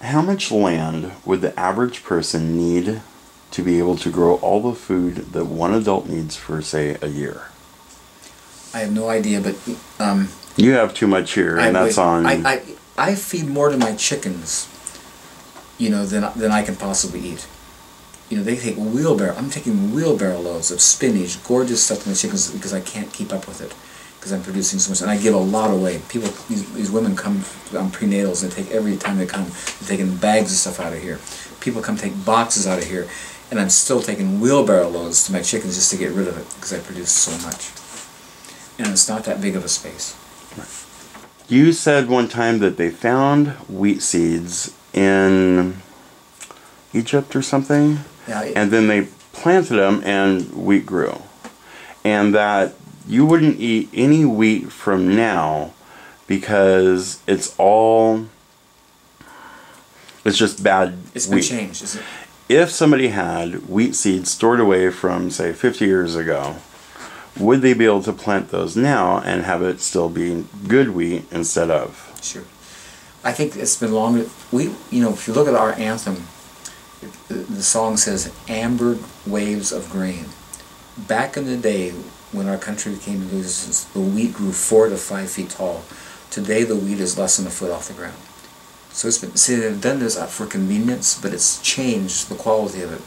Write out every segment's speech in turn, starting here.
How much land would the average person need to be able to grow all the food that one adult needs for, say, a year? I have no idea, but you have too much here, and that's on. I feed more to my chickens, you know, than I can possibly eat. You know, they take I'm taking wheelbarrow loads of spinach, gorgeous stuff to my chickens because I can't keep up with it, because I'm producing so much, and I give a lot away. People, these women come on prenatals, and they take, every time they come, they're taking bags of stuff out of here. People come take boxes out of here, and I'm still taking wheelbarrow loads to my chickens just to get rid of it because I produce so much. And it's not that big of a space. You said one time that they found wheat seeds in Egypt or something, yeah, and then they planted them and wheat grew. And that you wouldn't eat any wheat from now because it's just bad It's wheat. been changed, isn't it? If somebody had wheat seeds stored away from, say, 50 years ago, would they be able to plant those now and have it still be good wheat instead of? Sure. I think it's been longer. You know, if you look at our anthem, the song says, "Amber waves of grain." Back in the day, when our country became independent, the wheat grew 4 to 5 feet tall. Today, the wheat is less than a foot off the ground. So it's been, see, they've done this for convenience, but it's changed the quality of it.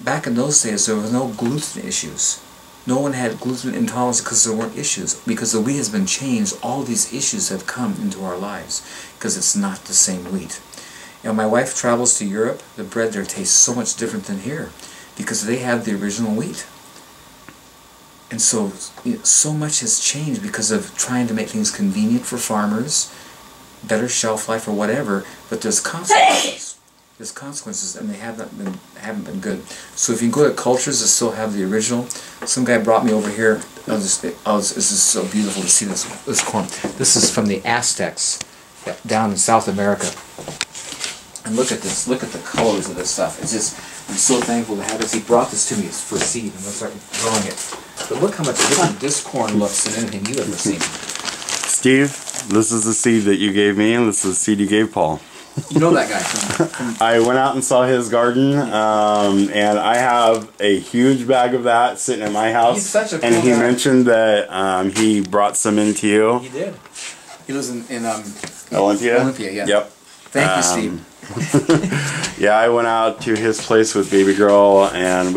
Back in those days, there was no gluten issues. No one had gluten intolerance because there weren't issues. Because the wheat has been changed, all these issues have come into our lives because it's not the same wheat. You know, my wife travels to Europe. The bread there tastes so much different than here because they have the original wheat. And so, you know, so much has changed because of trying to make things convenient for farmers, better shelf life or whatever, but there's consequences. There's consequences, and they haven't been good. So if you go to cultures that still have the original, some guy brought me over here. This is so beautiful to see this corn. This is from the Aztecs down in South America. And look at this. Look at the colors of this stuff. It's just, I'm so thankful to have this. He brought this to me for seed, and let's start growing it. But look how much different this corn looks than anything you've ever seen. Steve, this is the seed that you gave me, and this is the seed you gave Paul. You know that guy. I went out and saw his garden, and I have a huge bag of that sitting in my house. He's such a cool and he guy. mentioned that he brought some into you. He did. He lives in Olympia? Olympia, yeah. Yep. Thank you, Steve. Yeah, I went out to his place with baby girl, and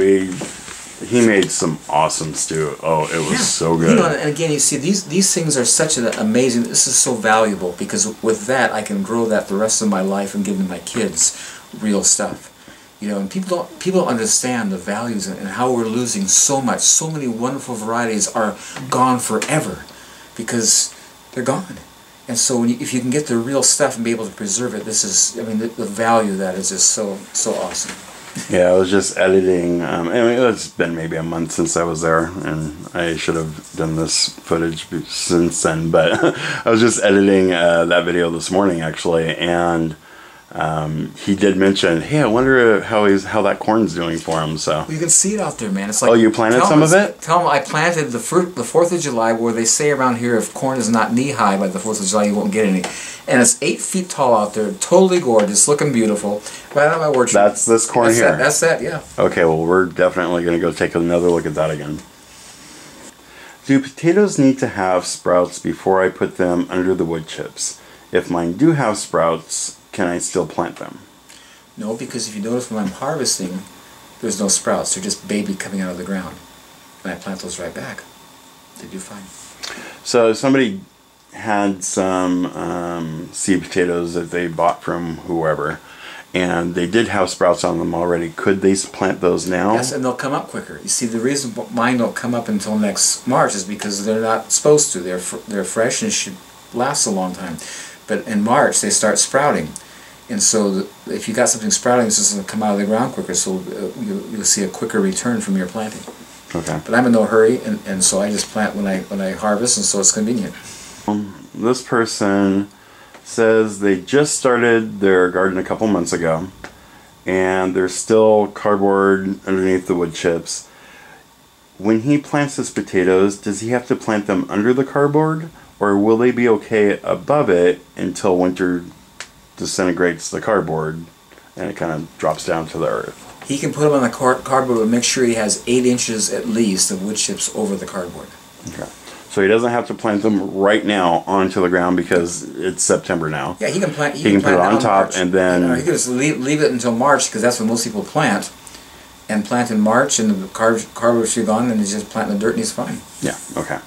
he made some awesome stew. Oh, it was so good. You know, and again, you see, these things are such an amazing, this is so valuable, because with that, I can grow that the rest of my life and give to my kids real stuff. You know, and people don't understand the values and how we're losing so much. So many wonderful varieties are gone forever because they're gone. And so if you can get the real stuff and be able to preserve it, this is, I mean, the value of that is just so awesome. Yeah, I was just editing. I mean, it's been maybe a month since I was there, and I should have done this footage since then. But I was just editing that video this morning, actually, and he did mention, "Hey, I wonder how that corn's doing for him." So you can see it out there, man. It's like, oh, you planted some of it? Tell them I planted the 4th of July, where they say around here if corn is not knee high by the 4th of July, you won't get any. And it's 8 feet tall out there, totally gorgeous, looking beautiful, right on my orchard. That's this corn here. That's that, yeah. Okay, well, we're definitely going to go take another look at that again. Do potatoes need to have sprouts before I put them under the wood chips? If mine do have sprouts, can I still plant them? No, because if you notice when I'm harvesting, there's no sprouts. They're just baby coming out of the ground. And I plant those right back. They do fine. So if somebody had some seed potatoes that they bought from whoever, and they did have sprouts on them already, could they plant those now? Yes, and they'll come up quicker. You see, the reason mine don't come up until next March is because they're not supposed to. They're fresh and should last a long time. But in March, they start sprouting. And so if you got something sprouting, it's just going to come out of the ground quicker, so you'll see a quicker return from your planting. Okay. But I'm in no hurry, and so I just plant when I harvest, and so it's convenient. This person says they just started their garden a couple months ago, and there's still cardboard underneath the wood chips. When he plants his potatoes, does he have to plant them under the cardboard, or will they be okay above it until winter disintegrates the cardboard, and it kind of drops down to the earth. He can put them on the cardboard, but make sure he has 8 inches at least of wood chips over the cardboard. Okay. So he doesn't have to plant them right now onto the ground because it's September now. Yeah, he can plant. He can put it on top, and then he can just leave it until March, because that's when most people plant. And plant in March, and the cardboard should be gone, and he's just planting the dirt, and he's fine. Yeah. Okay.